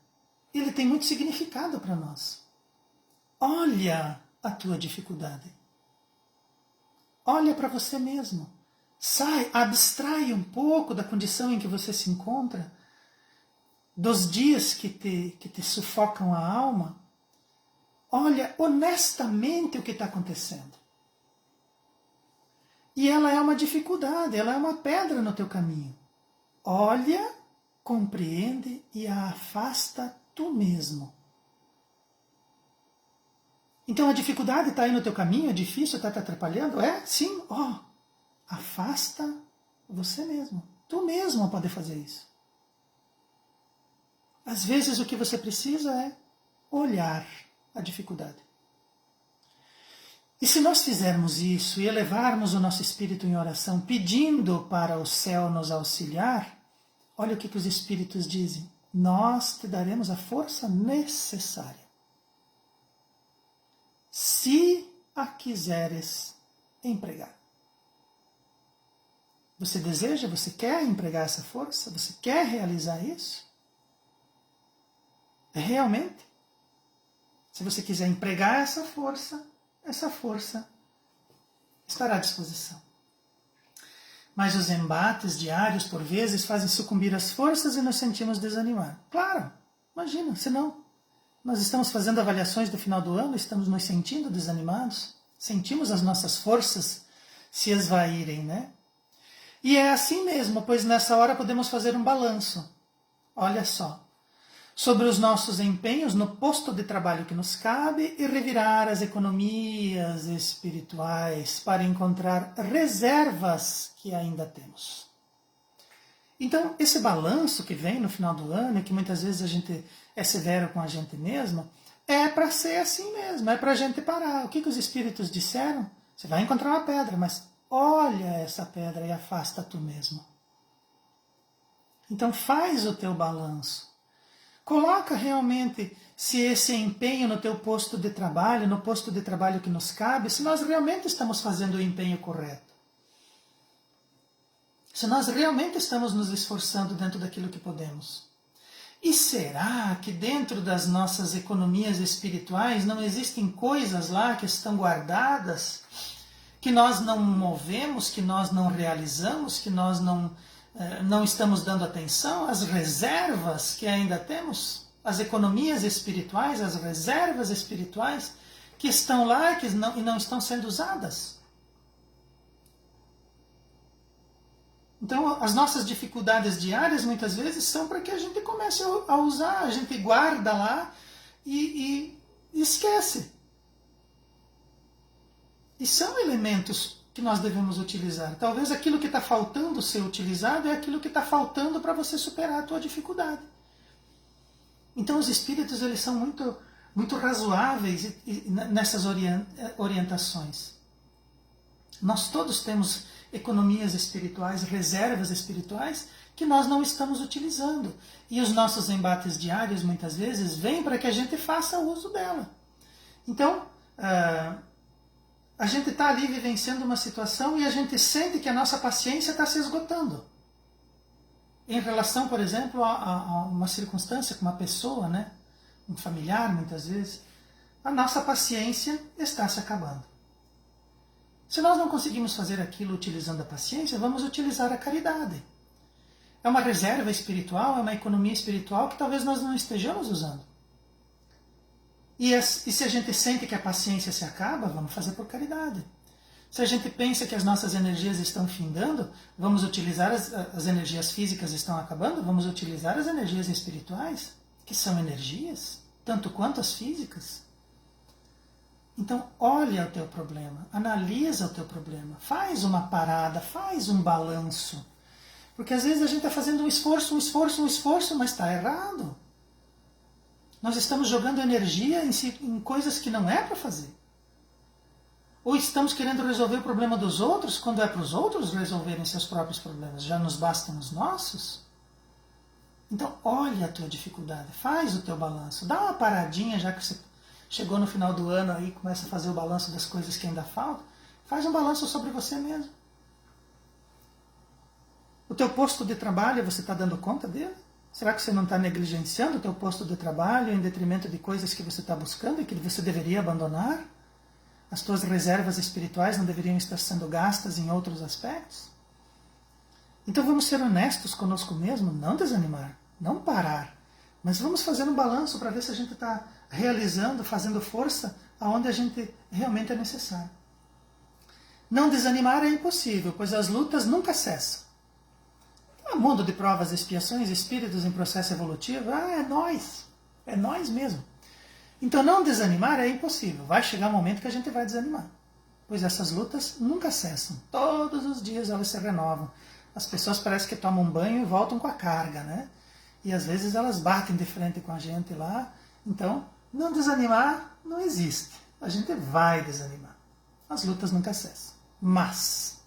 ele tem muito significado para nós. Olha a tua dificuldade. Olha para você mesmo. Sai, abstrai um pouco da condição em que você se encontra, dos dias que te sufocam a alma. Olha honestamente o que está acontecendo. E ela é uma dificuldade, ela é uma pedra no teu caminho. Olha, compreende e a afasta tu mesmo. Então a dificuldade está aí no teu caminho, é difícil, está te atrapalhando? É? Sim, afasta você mesmo. Tu mesmo pode fazer isso. Às vezes o que você precisa é olhar a dificuldade. E se nós fizermos isso e elevarmos o nosso espírito em oração, pedindo para o céu nos auxiliar, olha o que os espíritos dizem: nós te daremos a força necessária, se a quiseres empregar. Você deseja, você quer empregar essa força? Você quer realizar isso? Realmente? Se você quiser empregar essa força estará à disposição. Mas os embates diários, por vezes, fazem sucumbir as forças e nos sentimos desanimar. Claro, imagina, senão nós estamos fazendo avaliações do final do ano, estamos nos sentindo desanimados, sentimos as nossas forças se esvaírem, né? E é assim mesmo, pois nessa hora podemos fazer um balanço. Olha só, sobre os nossos empenhos no posto de trabalho que nos cabe e revirar as economias espirituais para encontrar reservas que ainda temos. Então, esse balanço que vem no final do ano, e que muitas vezes a gente é severo com a gente mesmo, é para ser assim mesmo, é para a gente parar. O que os espíritos disseram? Você vai encontrar uma pedra, mas olha essa pedra e afasta tu mesmo. Então faz o teu balanço. Coloca realmente se esse empenho no teu posto de trabalho, no posto de trabalho que nos cabe, se nós realmente estamos fazendo o empenho correto. Se nós realmente estamos nos esforçando dentro daquilo que podemos. E será que dentro das nossas economias espirituais não existem coisas lá que estão guardadas, que nós não movemos, que nós não realizamos, que nós não estamos dando atenção? As reservas que ainda temos, as economias espirituais, as reservas espirituais que estão lá e não estão sendo usadas. Então, as nossas dificuldades diárias, muitas vezes, são para que a gente comece a usar, a gente guarda lá e esquece. E são elementos que nós devemos utilizar. Talvez aquilo que está faltando ser utilizado é aquilo que está faltando para você superar a tua dificuldade. Então, os espíritos, eles são muito, muito razoáveis nessas orientações. Nós todos temos economias espirituais, reservas espirituais que nós não estamos utilizando. E os nossos embates diários, muitas vezes, vêm para que a gente faça uso dela. Então, a gente está ali vivenciando uma situação e a gente sente que a nossa paciência está se esgotando. Em relação, por exemplo, a uma circunstância com uma pessoa, né? Um familiar, muitas vezes, a nossa paciência está se acabando. Se nós não conseguimos fazer aquilo utilizando a paciência, vamos utilizar a caridade. É uma reserva espiritual, é uma economia espiritual que talvez nós não estejamos usando. E se a gente sente que a paciência se acaba, vamos fazer por caridade. Se a gente pensa que as nossas energias estão findando, vamos utilizar as energias físicas estão acabando, vamos utilizar as energias espirituais, que são energias, tanto quanto as físicas. Então, olha o teu problema, analisa o teu problema, faz uma parada, faz um balanço. Porque às vezes a gente está fazendo um esforço, mas está errado. Nós estamos jogando energia em coisas que não é para fazer. Ou estamos querendo resolver o problema dos outros, quando é para os outros resolverem seus próprios problemas. Já nos bastam os nossos? Então, olha a tua dificuldade, faz o teu balanço, dá uma paradinha, já que você chegou no final do ano aí, começa a fazer o balanço das coisas que ainda faltam, faz um balanço sobre você mesmo. O teu posto de trabalho, você está dando conta dele? Será que você não está negligenciando o teu posto de trabalho em detrimento de coisas que você está buscando e que você deveria abandonar? As tuas reservas espirituais não deveriam estar sendo gastas em outros aspectos? Então vamos ser honestos conosco mesmo, não desanimar, não parar, mas vamos fazer um balanço para ver se a gente está realizando, fazendo força aonde a gente realmente é necessário. Não desanimar é impossível, pois as lutas nunca cessam. É um mundo de provas, expiações, espíritos em processo evolutivo, é nós mesmo. Então não desanimar é impossível, vai chegar um momento que a gente vai desanimar, pois essas lutas nunca cessam, todos os dias elas se renovam. As pessoas parecem que tomam um banho e voltam com a carga, né? E às vezes elas batem de frente com a gente lá, então Não desanimar não existe. A gente vai desanimar. As lutas nunca cessam. Mas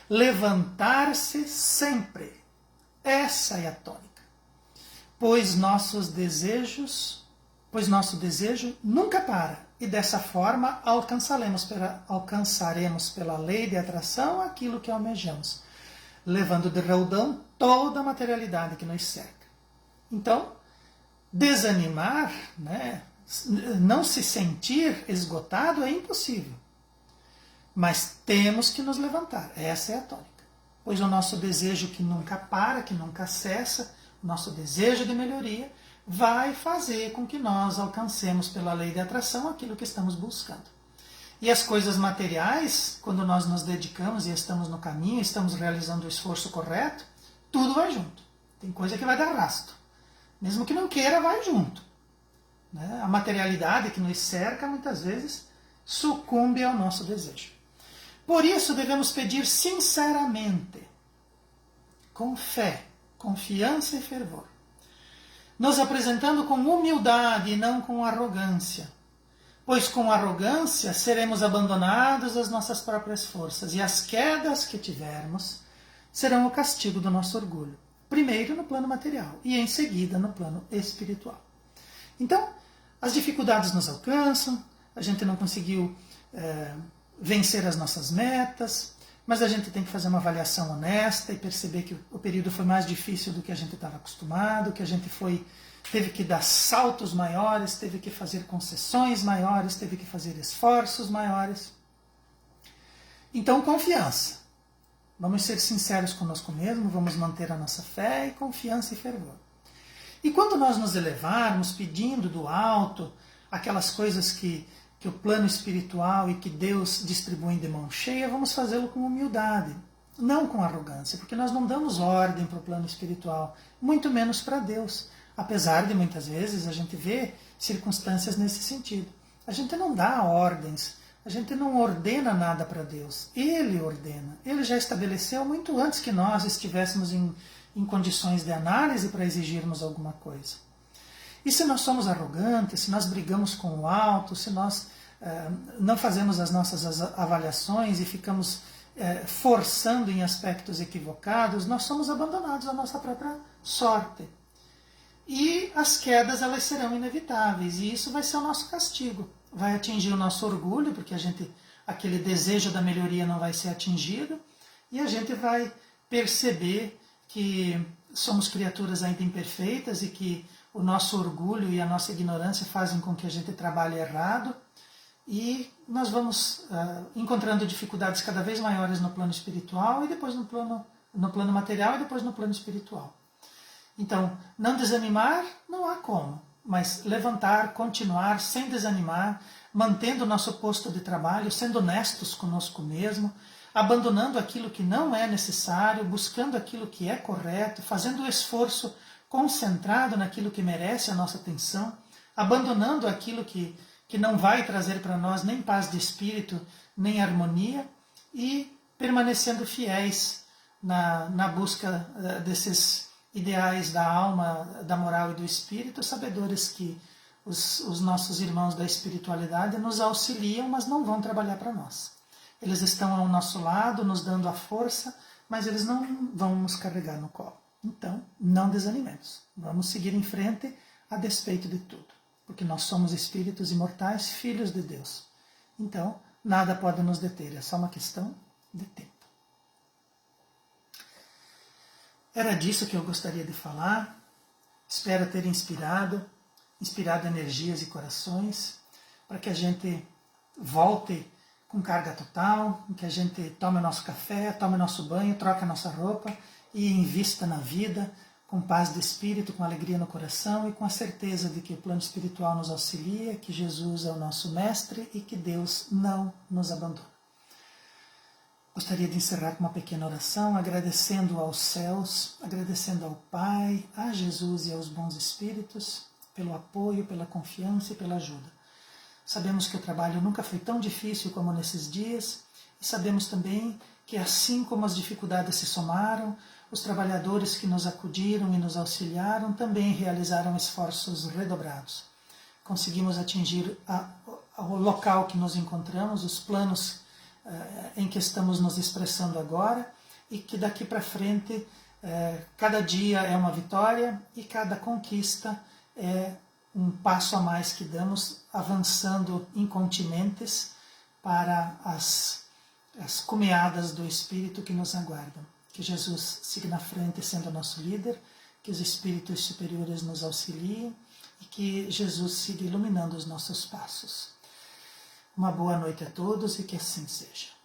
levantar-se sempre. Essa é a tônica. Pois nosso desejo nunca para. E dessa forma alcançaremos pela lei de atração aquilo que almejamos, levando de roldão toda a materialidade que nos cerca. Então, desanimar, né, não se sentir esgotado é impossível. Mas temos que nos levantar. Essa é a tônica. Pois o nosso desejo que nunca para, que nunca cessa, o nosso desejo de melhoria, vai fazer com que nós alcancemos pela lei de atração aquilo que estamos buscando. E as coisas materiais, quando nós nos dedicamos e estamos no caminho, estamos realizando o esforço correto, tudo vai junto. Tem coisa que vai dar rasto. Mesmo que não queira, vai junto. Né? A materialidade que nos cerca, muitas vezes, sucumbe ao nosso desejo. Por isso, devemos pedir sinceramente, com fé, confiança e fervor, nos apresentando com humildade e não com arrogância, pois com arrogância seremos abandonados às nossas próprias forças e as quedas que tivermos serão o castigo do nosso orgulho, primeiro no plano material e em seguida no plano espiritual. Então, as dificuldades nos alcançam, a gente não conseguiu vencer as nossas metas, mas a gente tem que fazer uma avaliação honesta e perceber que o período foi mais difícil do que a gente estava acostumado, que a gente teve que dar saltos maiores, teve que fazer concessões maiores, teve que fazer esforços maiores. Então, confiança. Vamos ser sinceros conosco mesmo, vamos manter a nossa fé e confiança e fervor. E quando nós nos elevarmos pedindo do alto aquelas coisas que o plano espiritual e que Deus distribui de mão cheia, vamos fazê-lo com humildade, não com arrogância, porque nós não damos ordem para o plano espiritual, muito menos para Deus, apesar de muitas vezes a gente ver circunstâncias nesse sentido. A gente não dá ordens, a gente não ordena nada para Deus, Ele ordena, Ele já estabeleceu muito antes que nós estivéssemos em condições de análise para exigirmos alguma coisa. E se nós somos arrogantes, se nós brigamos com o alto, se nós não fazemos as nossas avaliações e ficamos forçando em aspectos equivocados, nós somos abandonados à nossa própria sorte. E as quedas, elas serão inevitáveis, e isso vai ser o nosso castigo. Vai atingir o nosso orgulho, porque aquele desejo da melhoria não vai ser atingido, e a gente vai perceber que somos criaturas ainda imperfeitas e que o nosso orgulho e a nossa ignorância fazem com que a gente trabalhe errado, e nós vamos encontrando dificuldades cada vez maiores no plano espiritual e depois no plano material e depois no plano espiritual. Então, não desanimar não há como, mas levantar, continuar sem desanimar, mantendo o nosso posto de trabalho, sendo honestos conosco mesmo, abandonando aquilo que não é necessário, buscando aquilo que é correto, fazendo o esforço concentrado naquilo que merece a nossa atenção, abandonando aquilo que não vai trazer para nós nem paz de espírito, nem harmonia, e permanecendo fiéis na busca desses ideais da alma, da moral e do espírito, sabedores que os nossos irmãos da espiritualidade nos auxiliam, mas não vão trabalhar para nós. Eles estão ao nosso lado, nos dando a força, mas eles não vão nos carregar no colo. Então, não desanimemos. Vamos seguir em frente a despeito de tudo, porque nós somos espíritos imortais, filhos de Deus. Então, nada pode nos deter, é só uma questão de tempo. Era disso que eu gostaria de falar. Espero ter inspirado energias e corações, para que a gente volte com carga total, que a gente tome o nosso café, tome o nosso banho, troque a nossa roupa e invista na vida com paz de espírito, com alegria no coração e com a certeza de que o plano espiritual nos auxilia, que Jesus é o nosso mestre e que Deus não nos abandona. Gostaria de encerrar com uma pequena oração, agradecendo aos céus, agradecendo ao Pai, a Jesus e aos bons espíritos, pelo apoio, pela confiança e pela ajuda. Sabemos que o trabalho nunca foi tão difícil como nesses dias, e sabemos também que assim como as dificuldades se somaram, os trabalhadores que nos acudiram e nos auxiliaram também realizaram esforços redobrados. conseguimos atingir o local que nos encontramos, os planos em que estamos nos expressando agora, e que daqui para frente cada dia é uma vitória e cada conquista é um passo a mais que damos, avançando incontinentes para as cumeadas do Espírito que nos aguardam. Que Jesus siga na frente sendo nosso líder, que os Espíritos superiores nos auxiliem e que Jesus siga iluminando os nossos passos. Uma boa noite a todos e que assim seja.